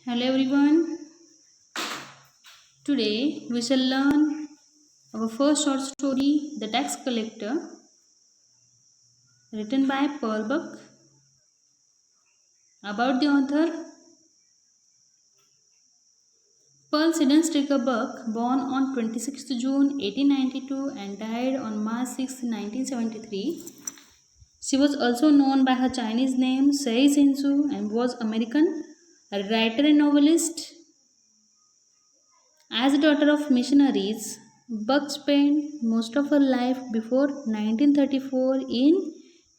Hello everyone. Today we shall learn our first short story, The Tax Collector, written by Pearl Buck. About the author, Pearl Sidon Stricker Buck, born on 26th June 1892 and died on March 6, 1973. She was also known by her Chinese name Sei Sensu and was American, a writer and novelist. As a daughter of missionaries, Buck spent most of her life before 1934 in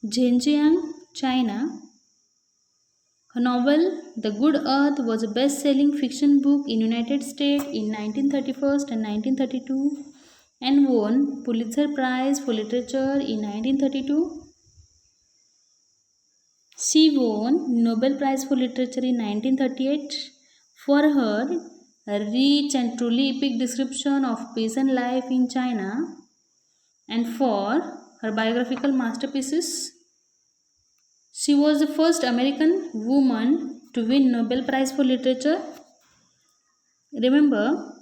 Zhejiang, China. Her novel The Good Earth was a best-selling fiction book in United States in 1931 and 1932 and won Pulitzer Prize for Literature in 1932. She won Nobel Prize for Literature in 1938 for her rich and truly epic description of peasant life in China and for her biographical masterpieces. She was the first American woman to win Nobel Prize for Literature. Remember,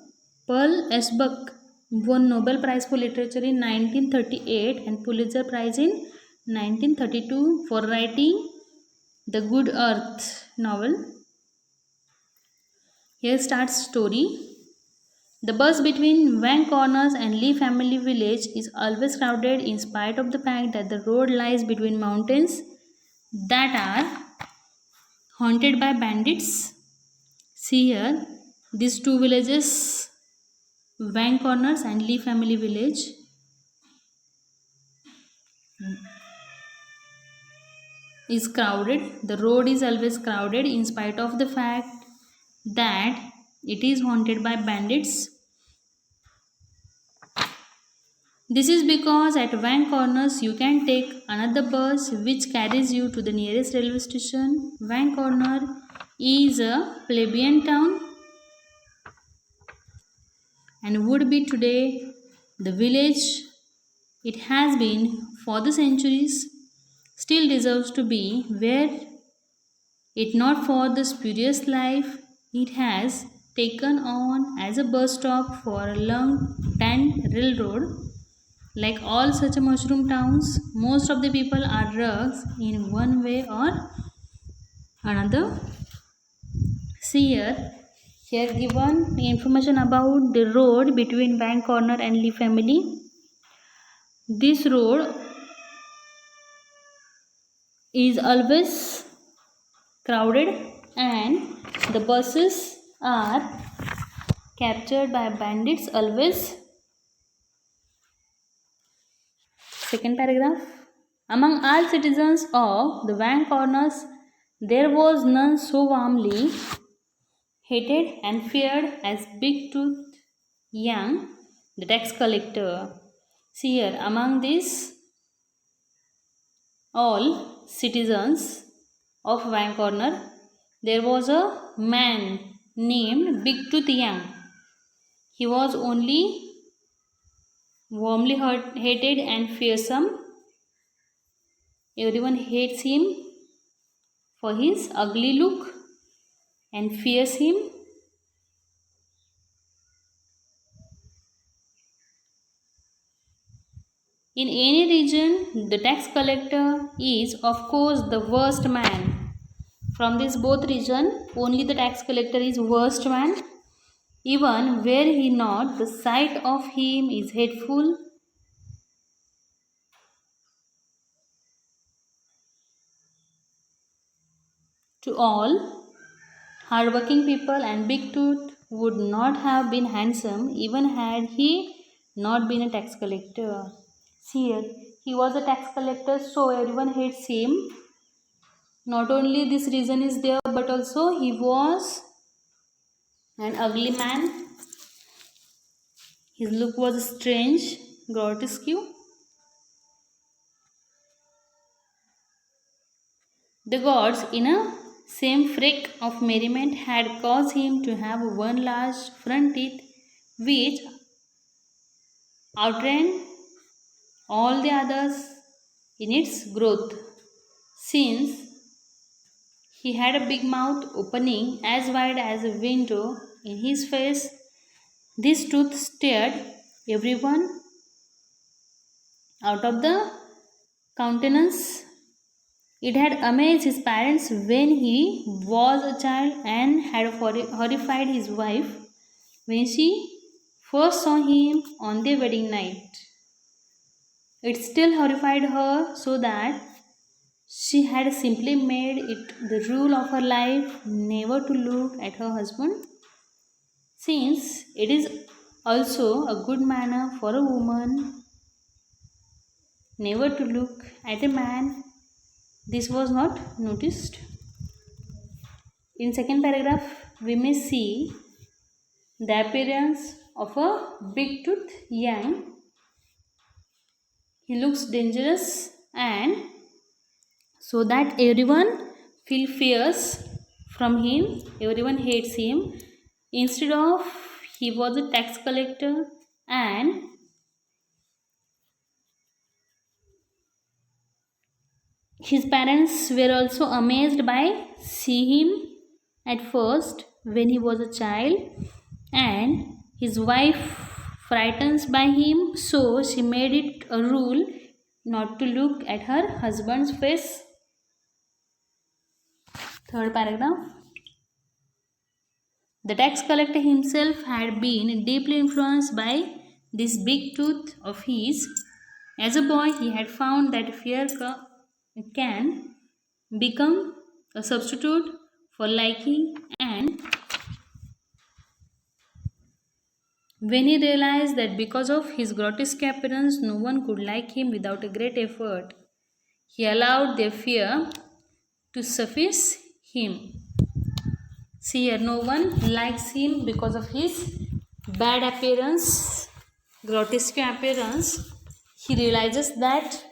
Pearl S. Buck won Nobel Prize for Literature in 1938 and Pulitzer Prize in 1932 for writing The Good Earth novel. Here starts story. The bus between Wang Corners and Lee Family Village is always crowded in spite of the fact that the road lies between mountains that are haunted by bandits. See here, these two villages, Wang Corners and Lee Family Village, is crowded. The road is always crowded in spite of the fact that it is haunted by bandits. This is because at Wang Corners you can take another bus which carries you to the nearest railway station. Wang Corner is a plebeian town and would be today the village it has been for the centuries, still deserves to be where it not for the spurious life it has taken on as a bus stop for a long tan railroad. Like all such mushroom towns, most of the people are drugs in one way or another. See here given information about the road between Bank Corner and Lee Family. This road is always crowded and the buses are captured by bandits always. Second paragraph. Among all citizens of the Wang Corners, there was none so warmly hated and feared as Big Tooth Yang, the tax collector. See here, among these all citizens of Wang Corner, there was a man named Big Tooth Yang. He was only warmly hated and fearsome. Everyone hates him for his ugly look and fears him. In any region, the tax collector is, of course, the worst man. From this both region, only the tax collector is worst man. Even were he not, the sight of him is hateful. To all hardworking people, and Big Tooth would not have been handsome even had he not been a tax collector. See here, he was a tax collector, so everyone hates him. Not only this reason is there, but also he was an ugly man. His look was strange, grotesque. The gods, in a same freak of merriment, had caused him to have one large front teeth which outran all the others in its growth, since He had a big mouth opening as wide as a window in his face. This tooth stared everyone out of the countenance. It had amazed his parents when he was a child and had horrified his wife when she first saw him on their wedding night. It still horrified her so that she had simply made it the rule of her life never to look at her husband, since it is also a good manner for a woman never to look at a man. This was not noticed. In second paragraph, we may see the appearance of a big tooth young. He looks dangerous, and so that everyone feel fears from him, everyone hates him. Instead of, he was a tax collector, and his parents were also amazed by seeing him at first when he was a child, and his wife frightened by him, so she made it a rule not to look at her husband's face. Third paragraph. The tax collector himself had been deeply influenced by this big tooth of his. As a boy, he had found that fear can become a substitute for liking, and when he realized that because of his grotesque appearance no one could like him without a great effort, he allowed their fear to suffice him. See here, no one likes him because of his bad appearance, grotesque appearance. He realizes that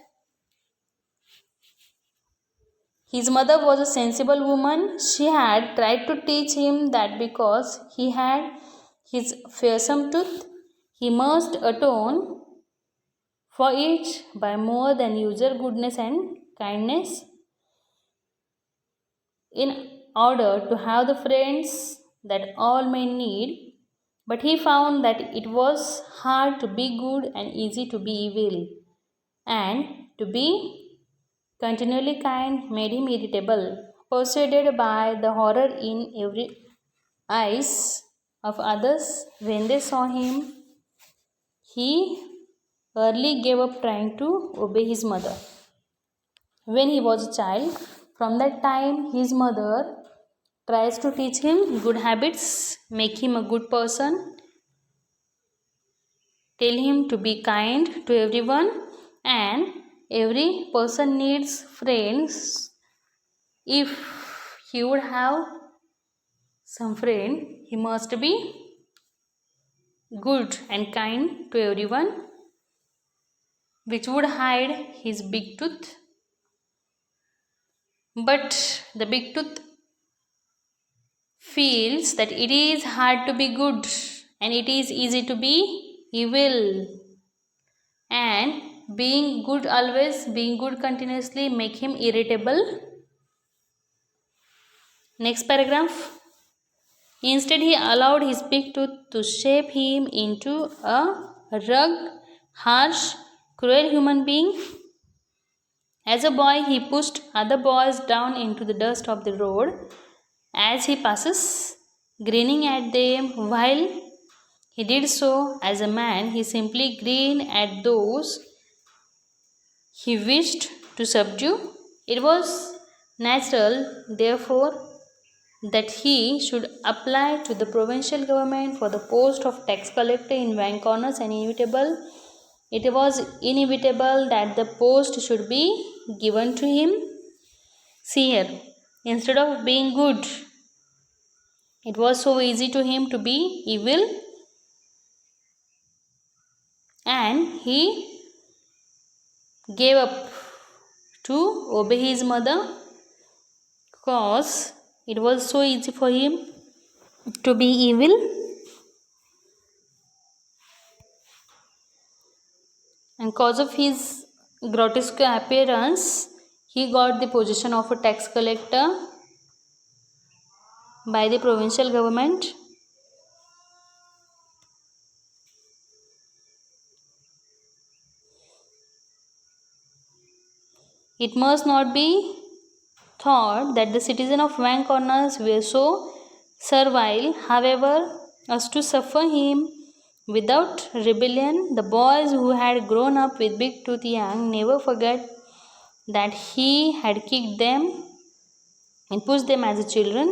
his mother was a sensible woman. She had tried to teach him that because he had his fearsome tooth, he must atone for it by more than usual goodness and kindness in order to have the friends that all men need. But he found that it was hard to be good and easy to be evil, and to be continually kind made him irritable, persuaded by the horror in every eyes of others when they saw him. He early gave up trying to obey his mother. When he was a child, from that time his mother tries to teach him good habits, make him a good person, tell him to be kind to everyone, and every person needs friends. If he would have some friend, he must be good and kind to everyone, which would hide his big tooth. But the big tooth feels that it is hard to be good and it is easy to be evil, and being good always, being good continuously make him irritable. Next paragraph. Instead, he allowed his big tooth to shape him into a rugged, harsh, cruel human being. As a boy, he pushed other boys down into the dust of the road as he passes, grinning at them. While he did so, as a man, he simply grinned at those he wished to subdue. It was natural, therefore, that he should apply to the provincial government for the post of tax collector in Vancorners, and it was inevitable that the post should be given to him. See here, instead of being good, it was so easy to him to be evil, and he gave up to obey his mother because it was so easy for him to be evil. And because of his grotesque appearance, he got the position of a tax collector. by the provincial government. It must not be thought that the citizens of Van Corners were so servile, however, as to suffer him without rebellion. The boys who had grown up with Big Tooth Young never forgot that he had kicked them and pushed them as children,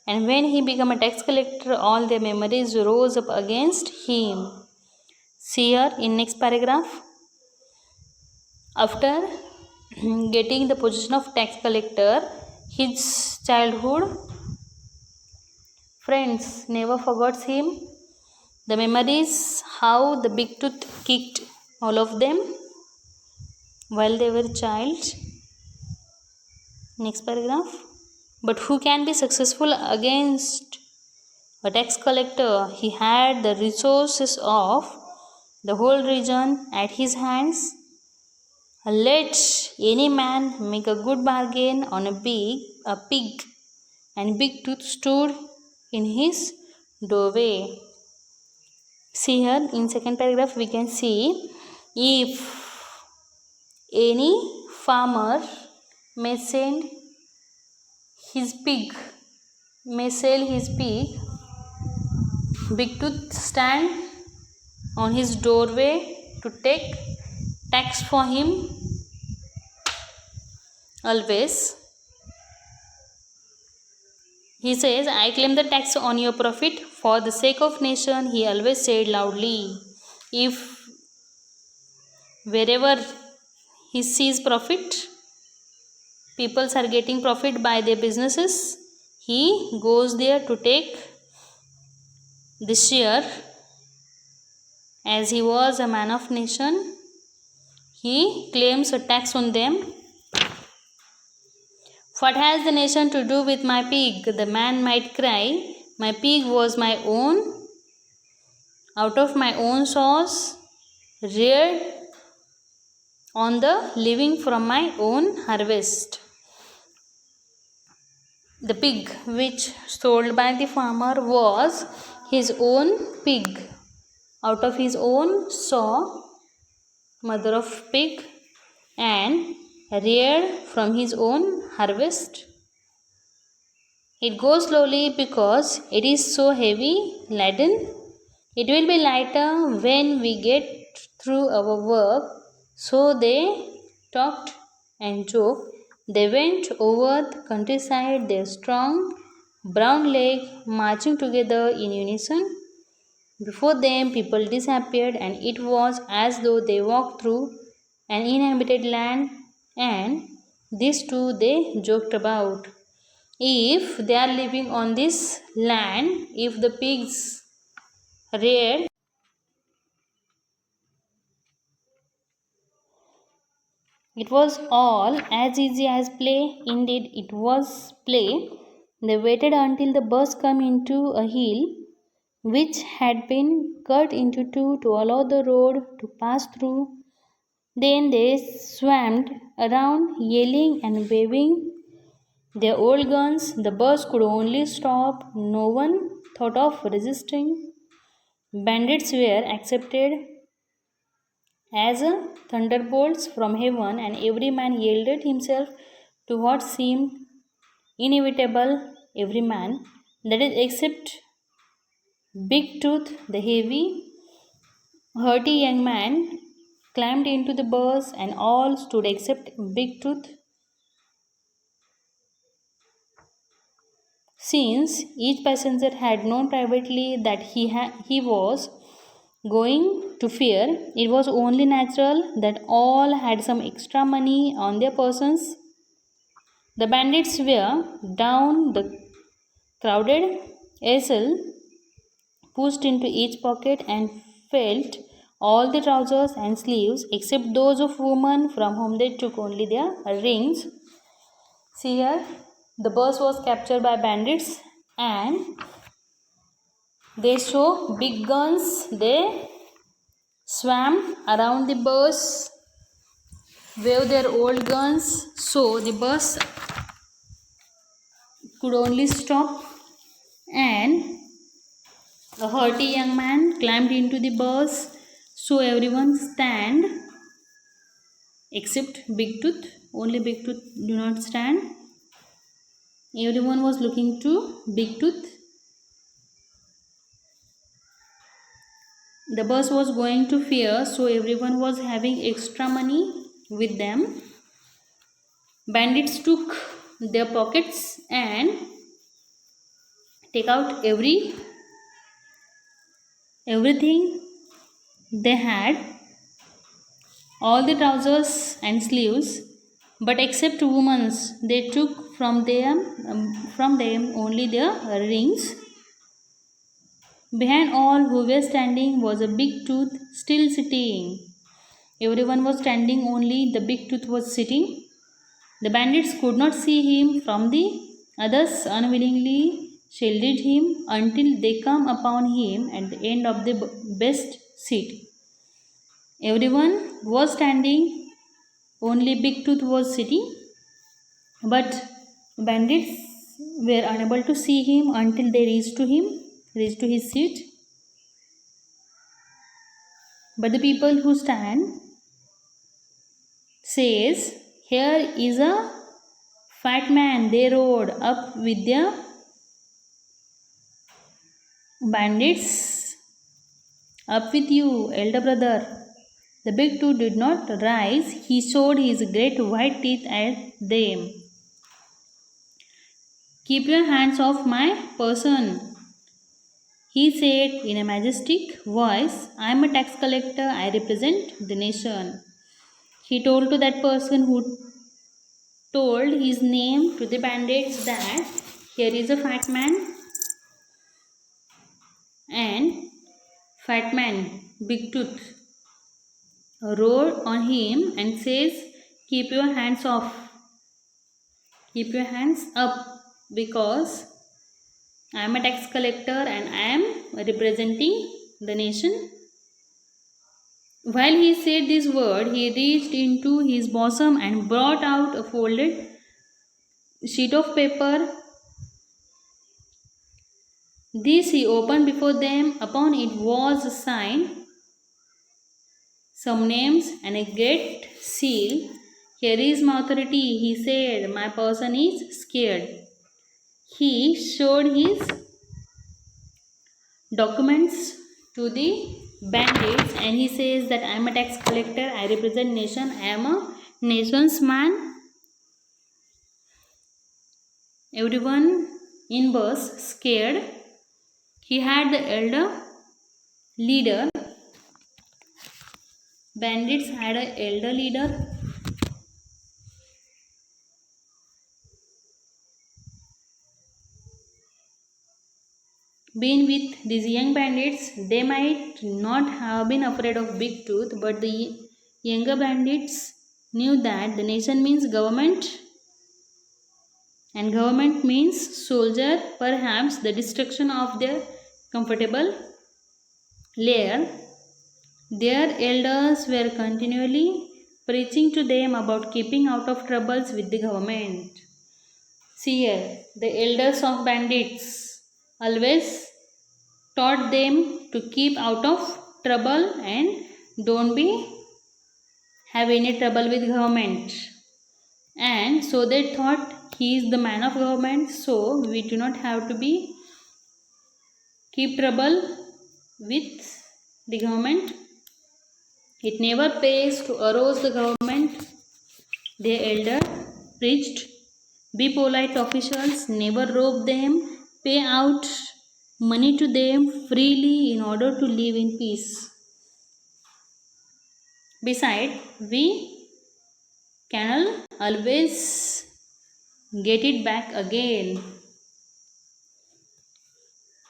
and when he became a tax collector, all their memories rose up against him. See here in next paragraph. After getting the position of tax collector, his childhood friends never forgot him. The memories how the Big Tooth kicked all of them while they were child. Next paragraph. But who can be successful against a tax collector? He had the resources of the whole region at his hands. Let any man make a good bargain on a pig, and Big Tooth stood in his doorway. See here in second paragraph we can see, if any farmer may sell his pig, Big Tooth stand on his doorway to take tax for him always. He says, I claim the tax on your profit for the sake of nation, he always said loudly. If wherever he sees profit, people are getting profit by their businesses, he goes there to take the share. As he was a man of nation, he claims a tax on them. What has the nation to do with my pig? The man might cry. My pig was my own, out of my own source, reared on the living from my own harvest. The pig which sold by the farmer was his own pig, out of his own sow, mother of pig, and reared from his own harvest. It goes slowly because it is so heavy laden. It will be lighter when we get through our work. So they talked and joked. They went over the countryside, their strong brown leg marching together in unison. Before them, people disappeared, and it was as though they walked through an inhabited land, and this too they joked about. If they are living on this land, if the pigs reared, it was all as easy as play. Indeed, it was play. They waited until the bus came into a hill which had been cut into two to allow the road to pass through. Then they swarmed around, yelling and waving their old guns. The bus could only stop. No one thought of resisting. Bandits were accepted as thunderbolts from heaven, and every man yielded himself to what seemed inevitable. Every man, that is, except Big Tooth, the heavy, hearty young man, climbed into the bus, and all stood except Big Tooth. Since each passenger had known privately that he was going to fear, it was only natural that all had some extra money on their persons. The bandits were down the crowded easel, pushed into each pocket, and felt all the trousers and sleeves except those of women, from whom they took only their rings. See here, the bus was captured by bandits, and they show big guns. They swam around the bus, wave their old guns, so the bus could only stop. and a haughty young man climbed into the bus. So everyone stand except Big Tooth. Only Big Tooth do not stand. Everyone was looking to Big Tooth. The bus was going to fair, so everyone was having extra money with them. Bandits took their pockets and take out everything they had, all the trousers and sleeves, but except women's, they took from them only their rings. Behind all who were standing was a Big Tooth still sitting. Everyone was standing, only the Big Tooth was sitting. The bandits could not see him from the others, unwillingly shielded him until they come upon him at the end of the best seat. Everyone was standing, only Big Tooth was sitting, but bandits were unable to see him until they reached to his seat. But the people who stand says, "Here is a fat man." They rode up with their bandits. "Up with you, elder brother." The Big Tooth did not rise. He showed his great white teeth at them. "Keep your hands off my person," he said in a majestic voice. "I am a tax collector. I represent the nation." He told to that person who told his name to the bandits that here is a fat man, and fat man, Big Tooth, roared on him and says, "Keep your hands off. Keep your hands up, because I am a tax collector and I am representing the nation." While he said this word, he reached into his bosom and brought out a folded sheet of paper. This he opened before them. Upon it was a sign, some names, and a great seal. "Here is my authority," he said. "My person is scared." He showed his documents to the bandits and he says that I am a tax collector, I represent nation, I am a nation's man. Everyone in bus scared. He had the elder leader. Bandits had an elder leader. Been with these young bandits, they might not have been afraid of Big Tooth, but the younger bandits knew that the nation means government, and government means soldier, perhaps the destruction of their comfortable lair. Their elders were continually preaching to them about keeping out of troubles with the government. See here, the elders of bandits always taught them to keep out of trouble and don't be have any trouble with government. And so they thought he is the man of government, so we do not have to be keep trouble with the government. It never pays to arouse the government. The elder preached, be polite officials, never rob them, pay out money to them freely in order to live in peace. Besides, we can always get it back again.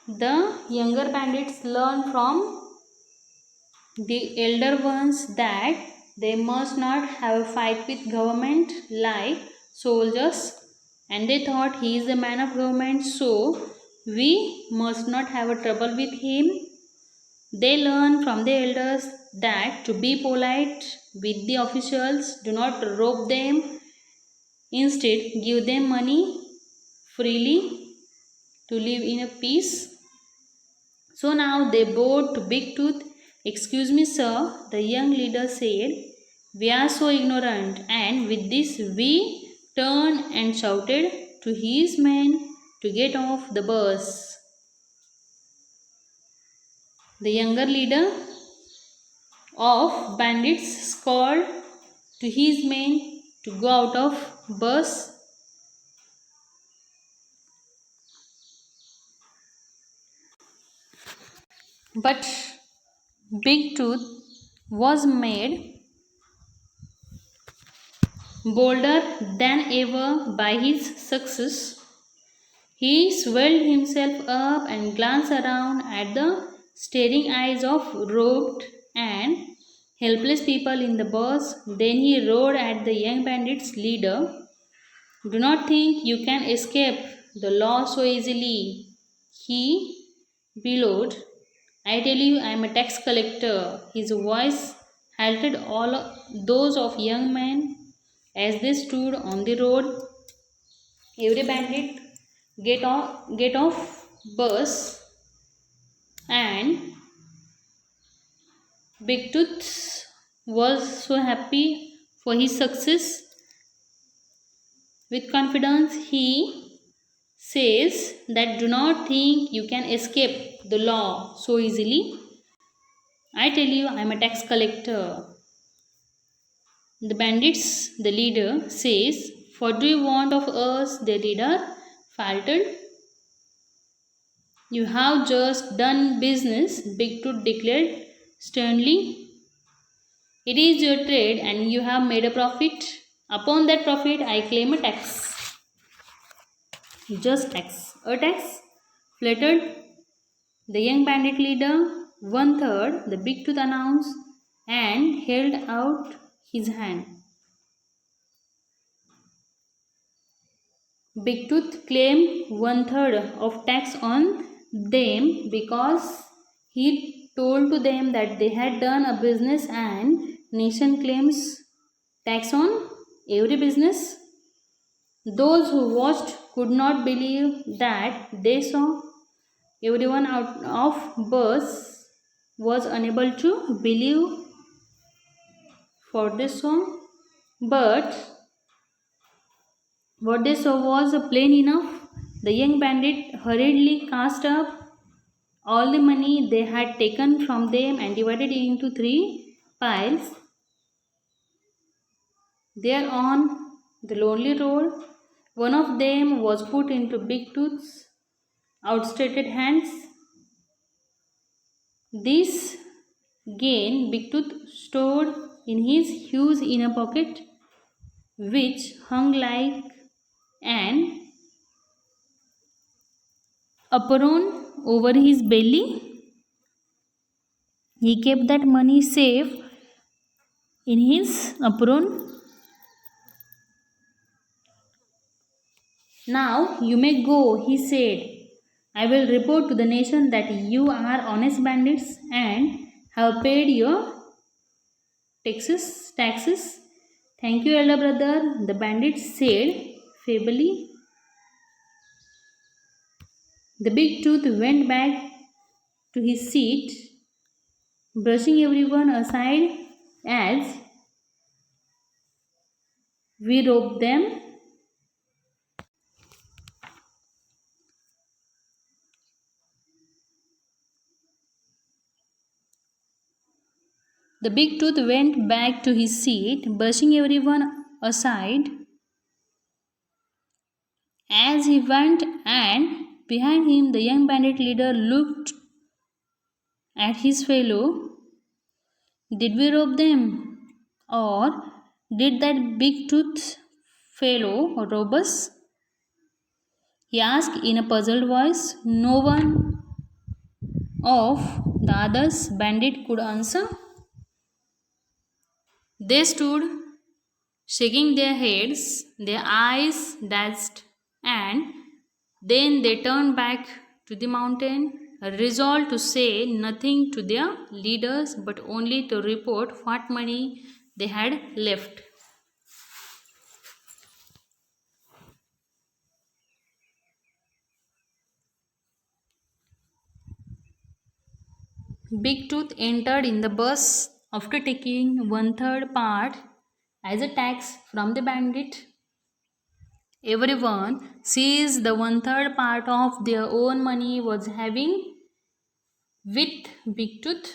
The younger bandits learn from the elder ones that they must not have a fight with government like soldiers, and they thought he is a man of government, so we must not have a trouble with him. They learn from the elders that to be polite with the officials, do not rob them, instead give them money freely to live in a peace. So now they bowed to Big Tooth. Excuse me, sir, the young leader said. We are so ignorant. And with this, we turned and shouted to his men to get off the bus. The younger leader of bandits called to his men to go out of bus. But Big Tooth was made bolder than ever by his success. He swelled himself up and glanced around at the staring eyes of robed and helpless people in the bus. Then he roared at the young bandits' leader. Do not think you can escape the law so easily. He bellowed. I tell you, I am a tax collector. His voice halted all those of young men as they stood on the road. Every bandit get off bus, and Big Tooth was so happy for his success. With confidence, he says that do not think you can escape the law so easily. I tell you, I am a tax collector. The bandits, the leader, says, what do you want of us? The leader faltered. You have just done business, Big Tooth declared sternly. It is your trade and you have made a profit. Upon that profit, I claim a tax. Just tax. A tax? Fluttered the young bandit leader. 1/3, the Big Tooth announced and held out his hand. Big Tooth claimed 1/3 of tax on them because he told to them that they had done a business and nation claims tax on every business. Those who watched could not believe that they saw. Everyone out of bus was unable to believe for they saw. But what they saw was plain enough. The young bandit hurriedly cast up all the money they had taken from them and divided it into 3 piles. There on the lonely road, one of them was put into Big Tooth's outstretched hands. This gain Big Tooth stored in his huge inner pocket, which hung like an apron over his belly. He kept that money safe in his apron. Now you may go, he said. I will report to the nation that you are honest bandits and have paid your taxes. Thank you, elder brother, the bandits said feebly. The Big Tooth went back to his seat, brushing everyone aside as we robbed them. The Big Tooth went back to his seat, brushing everyone aside as he went, and behind him the young bandit leader looked at his fellow. Did we rob them? Or did that Big Tooth fellow rob us? He asked in a puzzled voice. No one of the others bandit could answer. They stood, shaking their heads, their eyes dazzled, and then they turned back to the mountain, resolved to say nothing to their leaders but only to report what money they had left. Big Tooth entered in the bus after taking one third part as a tax from the bandit. Everyone sees the one third part of their own money was having with Big Tooth.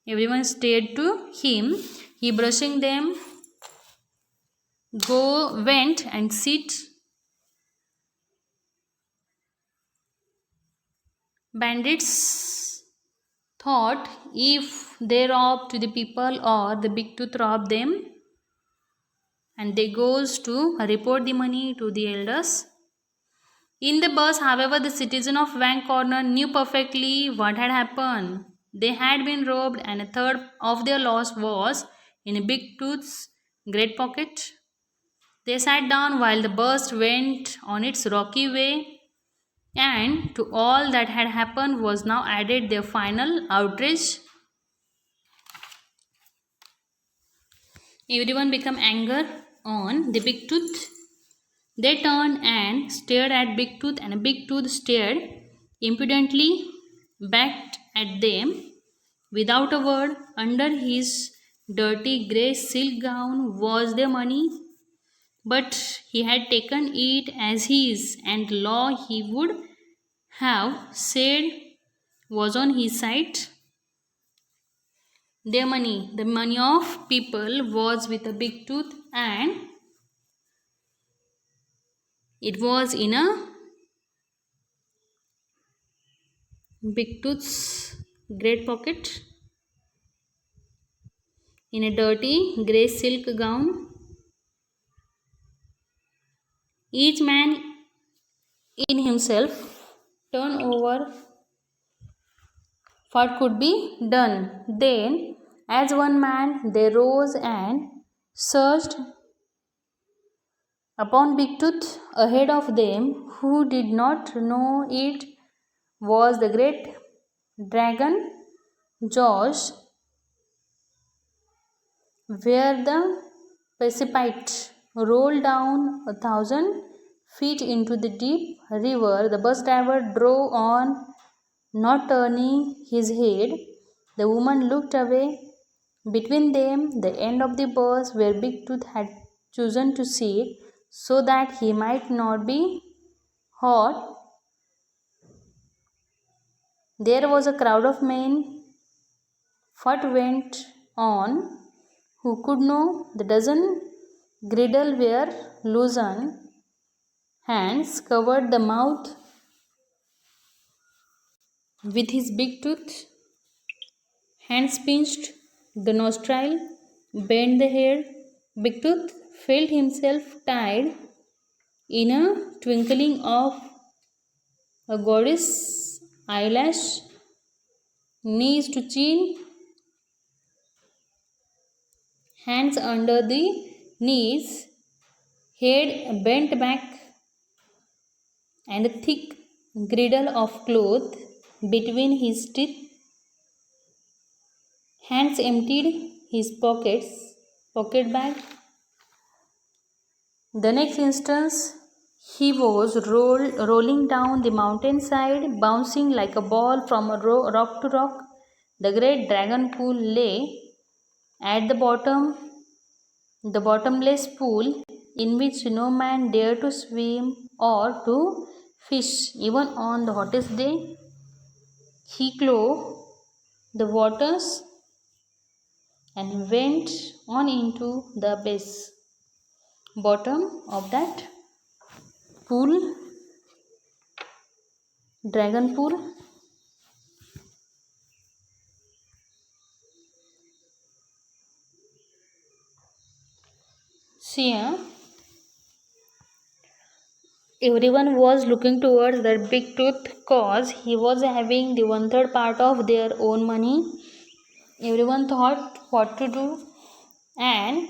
Everyone stared to him. He brushing them went and sit. Bandits thought if they rob to the people or the Big Tooth rob them, and they goes to report the money to the elders. In the bus, however, the citizen of Wang Corner knew perfectly what had happened. They had been robbed, and a third of their loss was in Big Tooth's great pocket. They sat down while the bus went on its rocky way, and to all that had happened was now added their final outrage. Everyone became angry on the Big Tooth. They turned and stared at Big Tooth, and Big Tooth stared impudently back at them without a word. Under his dirty grey silk gown was the money, but he had taken it as his, and the law he would have said was on his side. Their money, the money of people, was with a Big Tooth, and it was in a Big Tooth's great pocket, in a dirty grey silk gown. Each man in himself turned over what could be done. Then, as one man, they rose and surged upon Big Tooth. Ahead of them, who did not know it, was the great dragon George, where the precipice rolled down 1,000 feet into the deep river. The bus driver drove on, not turning his head. The woman looked away. Between them, the end of the bus where Big Tooth had chosen to sit so that he might not be hurt. There was a crowd of men. What went on? Who could know? The dozen griddle were loosened. Hands covered the mouth with his Big Tooth. Hands pinched the nostril, bent the head. Big Tooth felt himself tied in a twinkling of a goddess eyelash, knees to chin, hands under the knees, head bent back, and a thick girdle of cloth between his teeth. Hands emptied his pocket bag. The next instant, he was rolling down the mountainside, bouncing like a ball from a rock to rock. The great dragon pool lay at the bottom, the bottomless pool in which no man dared to swim or to fish, even on the hottest day. He clove the waters and went on into the abyss. Bottom of that pool, dragon pool. See, everyone was looking towards that Big Tooth cause he was having the one third part of their own money. Everyone thought what to do, and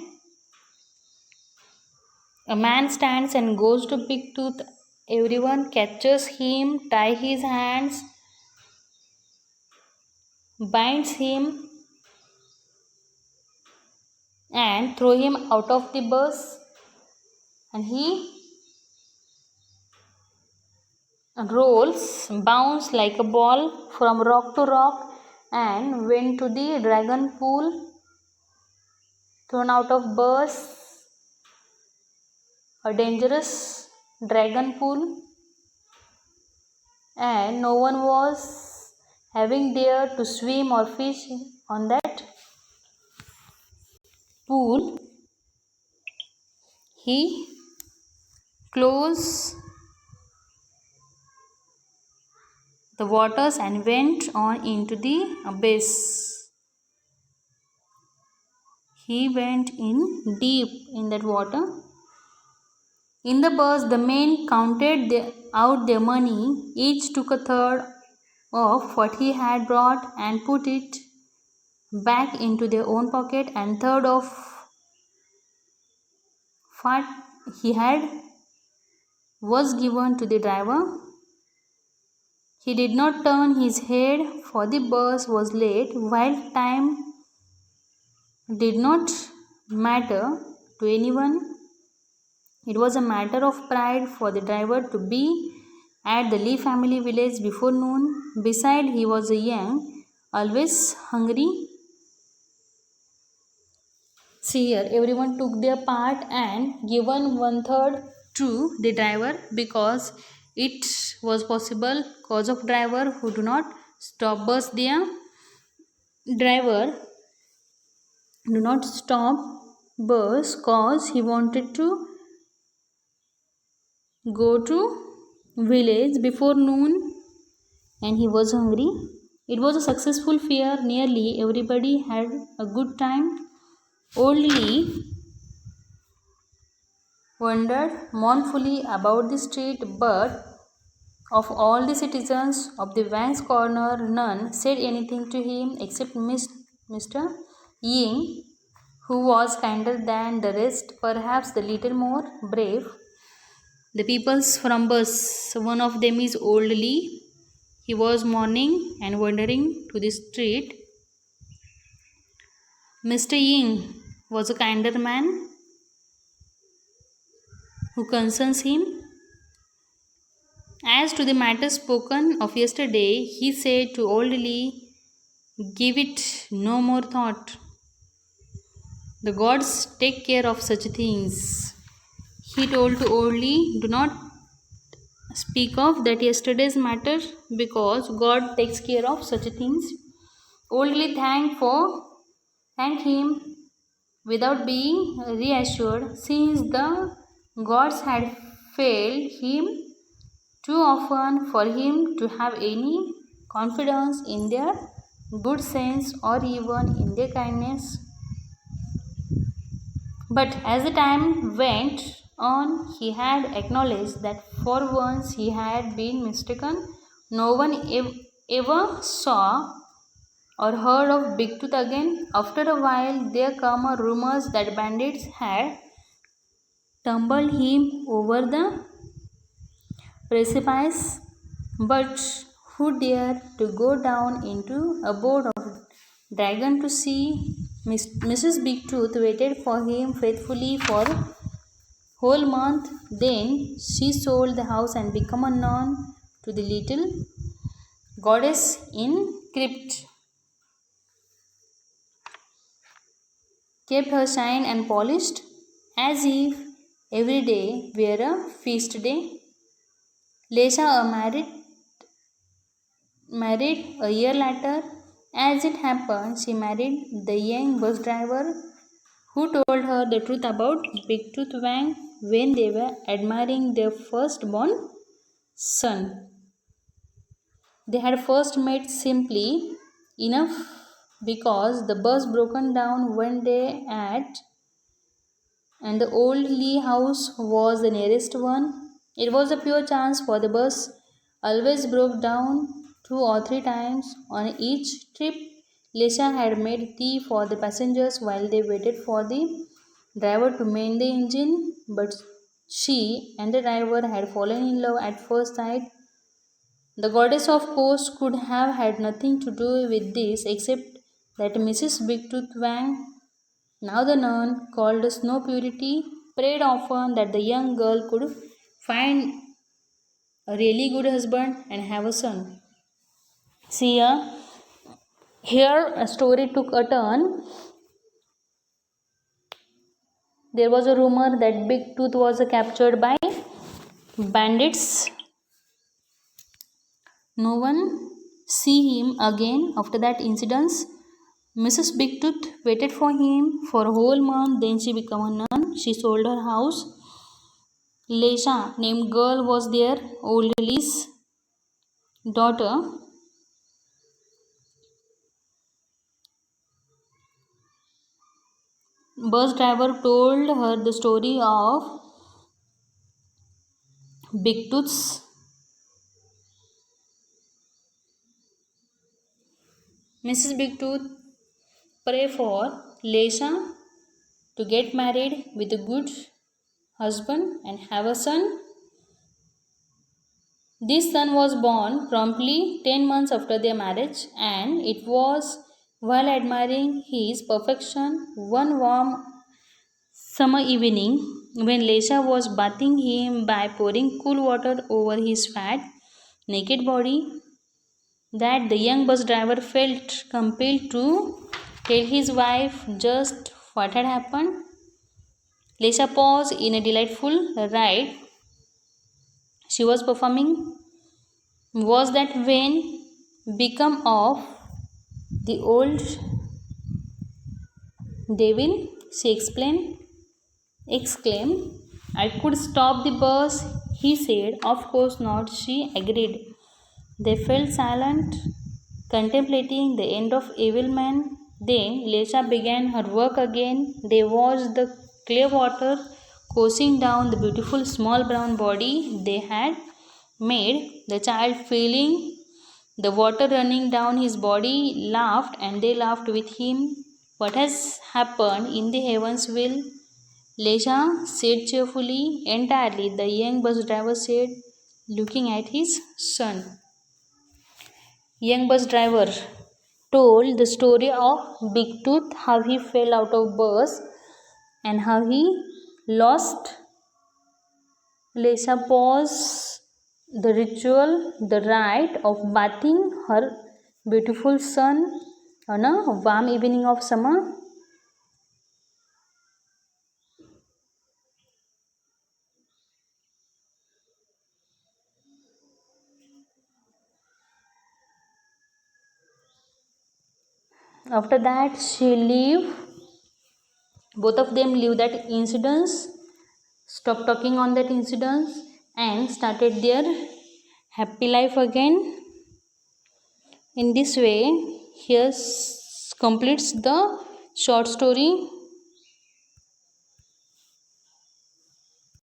a man stands and goes to Big Tooth. Everyone catches him, tie his hands, binds him, and throw him out of the bus. And he rolls, bounce like a ball from rock to rock, and went to the dragon pool, thrown out of bus, a dangerous dragon pool, and no one was having dared to swim or fish on that pool. He closed the waters and went on into the abyss. He went in deep in that water. In the bus, the men counted out their money. Each took a third of what he had brought and put it back into their own pocket, and third of what he had was given to the driver. He did not turn his head, for the bus was late. While time did not matter to anyone, it was a matter of pride for the driver to be at the Lee family village before noon. Besides, he was young, always hungry. See here, everyone took their part and given 1/3 to the driver, because it was possible cause of driver who do not stop bus. Their driver do not stop bus cause he wanted to go to village before noon and he was hungry. It was a successful fair. Nearly everybody had a good time. Old Lee wandered mournfully about the street, but of all the citizens of the Wang's corner, none said anything to him except Mr. Ying, who was kinder than the rest, perhaps a little more brave. The peoples from bus, one of them is Old Lee. He was mourning and wandering to the street. Mr. Ying was a kinder man who concerns him. As to the matter spoken of yesterday, he said to Old Lee, "Give it no more thought. The gods take care of such things." He told to Old Lee, "Do not speak of that yesterday's matter, because God takes care of such things." Old Lee thanked him without being reassured, since the gods had failed him too often for him to have any confidence in their good sense or even in their kindness. But as the time went on, he had acknowledged that for once he had been mistaken. No one ever saw or heard of Big Tooth again. After a while, there came rumors that bandits had tumbled him over the precipice, but who dared to go down into a boat of dragon to see? Mrs. Big Tooth waited for him faithfully for a whole month. Then she sold the house and became a nun to the little goddess in crypt. Kept her shine and polished as if every day were a feast day. Lesha married a year later. As it happened, she married the young bus driver who told her the truth about Big Tooth Wang when they were admiring their firstborn son. They had first met simply enough because the bus broken down one day and the Old Lee house was the nearest one. It was a pure chance, for the bus always broke down 2 or 3 times on each trip. Lesha had made tea for the passengers while they waited for the driver to mend the engine, but she and the driver had fallen in love at first sight. The goddess, of course, could have had nothing to do with this except that Mrs. Big Tooth Wang, now the nun, called Snow Purity, prayed often that the young girl could find a really good husband and have a son. See here, Here a story took a turn. There was a rumor that Big Tooth was captured by bandits. No one see him again after that incident. Mrs. Big Tooth waited for him for a whole month. Then she became a nun. She sold her house. Lesha, named girl, was there. Old Lily's daughter. Bus driver told her the story of Big Tooth's. Mrs. Big Tooth pray for Lesha to get married with a good husband and have a son. This son was born promptly 10 months after their marriage, and it was while admiring his perfection one warm summer evening when Lesha was bathing him by pouring cool water over his fat, naked body that the young bus driver felt compelled to tell his wife just what had happened. Lesha paused in a delightful ride she was performing. Was that when become of the old devil? She exclaimed, I could stop the bus. He said, Of course not. She agreed. They fell silent, contemplating the end of evil man. Then Lesha began her work again. They watched the clear water coursing down the beautiful small brown body they had made. The child, feeling the water running down his body, laughed, and they laughed with him. What has happened in the heavens will, Lesha said cheerfully. Entirely, the young bus driver said, looking at his son. Young bus driver told the story of Big Tooth, how he fell out of bus and how he lost. Lesha paused the ritual, the rite of bathing her beautiful son on a warm evening of summer. After that, both of them leave that incident, stop talking on that incident, and started their happy life again. In this way, here completes the short story